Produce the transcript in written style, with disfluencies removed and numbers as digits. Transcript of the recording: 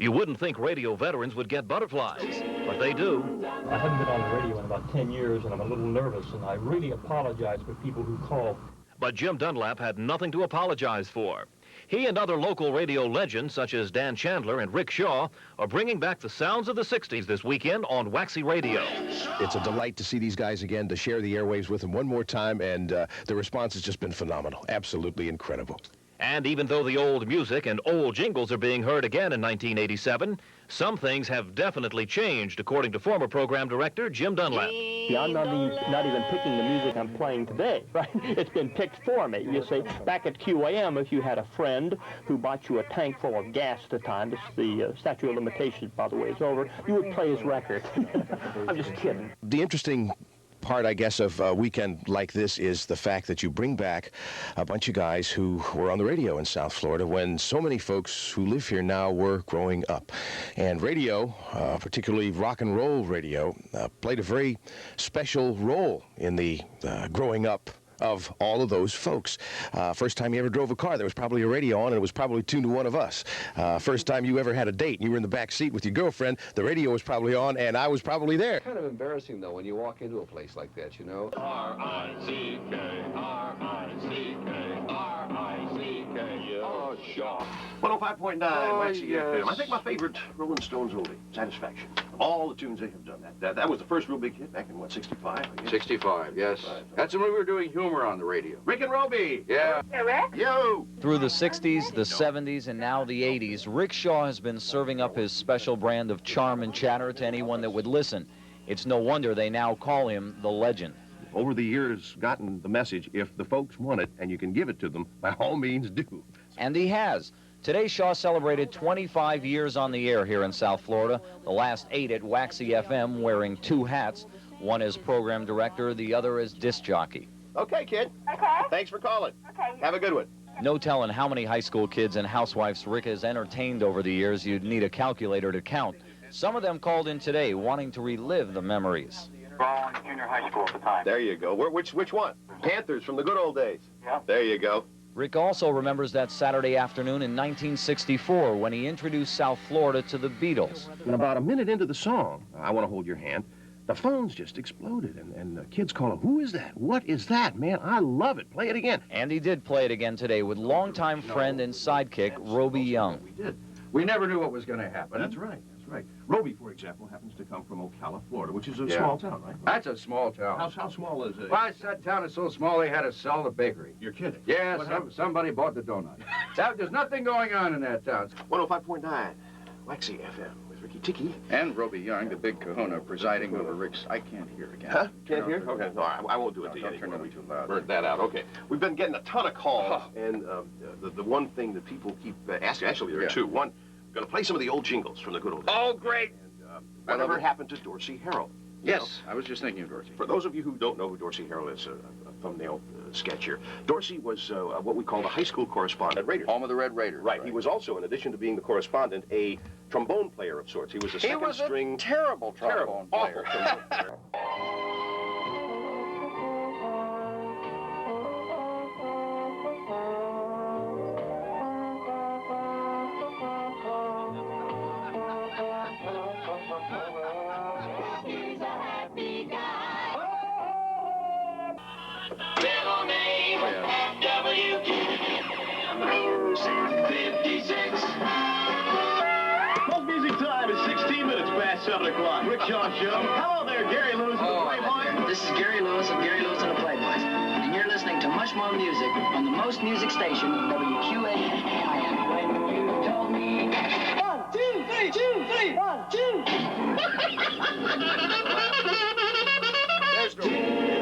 You wouldn't think radio veterans would get butterflies, but they do. I haven't been on the radio in about 10 years, and I'm a little nervous, and I really apologize for people who call. But Jim Dunlap had nothing to apologize for. He and other local radio legends, such as Dan Chandler and Rick Shaw, are bringing back the sounds of the 60s this weekend on Waxy Radio. It's a delight to see these guys again, to share the airwaves with them one more time, and the response has just been phenomenal. Absolutely incredible. And even though the old music and old jingles are being heard again in 1987, some things have definitely changed, according to former program director Jim Dunlap. Yeah, I'm not even picking the music I'm playing today, right? It's been picked for me. You see, back at QAM, if you had a friend who bought you a tank full of gas at the time, the statute of limitations, by the way, is over, you would play his record. I'm just kidding. The interesting part, I guess, of a weekend like this is the fact that you bring back a bunch of guys who were on the radio in South Florida when so many folks who live here now were growing up. And radio, particularly rock and roll radio, played a very special role in the growing up of all of those folks. First time you ever drove a car, there was probably a radio on, and it was probably tuned to one of us. First time you ever had a date, and you were in the back seat with your girlfriend, the radio was probably on, and I was probably there. It's kind of embarrassing, though, when you walk into a place like that, you know? R-I-C-K, R-I-C-K, R-I-C-K, oh, Shaw. 105.9 Waxy FM. I think my favorite Rolling Stones oldie, Satisfaction. Of all the tunes they have done, that was the first real big hit back in, what, 65? I guess? 65, yes. That's when we were doing humor on the radio. Rick and Roby! Yeah. Hey, Rick? Yo! Through the 60s, the 70s, and now the 80s, Rick Shaw has been serving up his special brand of charm and chatter to anyone that would listen. It's no wonder they now call him the legend. Over the years, gotten the message, if the folks want it and you can give it to them, by all means do. And he has. Today, Shaw celebrated 25 years on the air here in South Florida, the last 8 at Waxy FM, wearing 2 hats. One as program director, the other as disc jockey. Okay, kid. Okay. Thanks for calling. Okay. Have a good one. No telling how many high school kids and housewives Rick has entertained over the years. You'd need a calculator to count. Some of them called in today wanting to relive the memories. Well, in junior high school at the time. There you go. Which one? Panthers from the good old days. Yeah. There you go. Rick also remembers that Saturday afternoon in 1964 when he introduced South Florida to the Beatles. And about a minute into the song, I Want to Hold Your Hand, the phones just exploded, and the kids call him, who is that? What is that, man? I love it. Play it again. And he did play it again today with longtime friend and sidekick Roby Yonge. We did. We never knew what was going to happen. That's right. That's right. Roby, for example, happens to come from Ocala, Florida, which is a Yeah. small town, right? That's a small town. How small is it? Well, that town is so small they had to sell the bakery. You're kidding. Yeah, What happened? somebody bought the donut. There's nothing going on in that town. 105.9 Waxy FM with Ricky Tiki. And Roby Yonge, the big kahuna, presiding over Rick's... I can't hear again. Huh? Can't hear? Okay. No, I won't do it to you. Don't turn it too loud. Burn that out. Okay. We've been getting a ton of calls, and the one thing that people keep asking, actually there are two. One, we're going to play some of the old jingles from the good old days. Oh, great. And whatever happened to Dorsey Harold? Yes, I was just thinking of Dorsey. For those of you who don't know who Dorsey Harold is, a thumbnail sketch here. Dorsey was what we call the high school correspondent at Raiders. Home of the Red Raiders. Right. He was also, in addition to being the correspondent, a trombone player of sorts. He was a second string. Terrible trombone player. Awful trombone player. Middle name, WQAM, Music 56. Most music time is 16 minutes past 7 o'clock. Rick Shaw Show. Hello there, Gary Lewis and the Playboy. This is Gary Lewis of Gary Lewis and the Playboys. And you're listening to much more music on the most music station, WQAM. When you told me 1, 2, 3, 2, 3, 1, 2. There's no...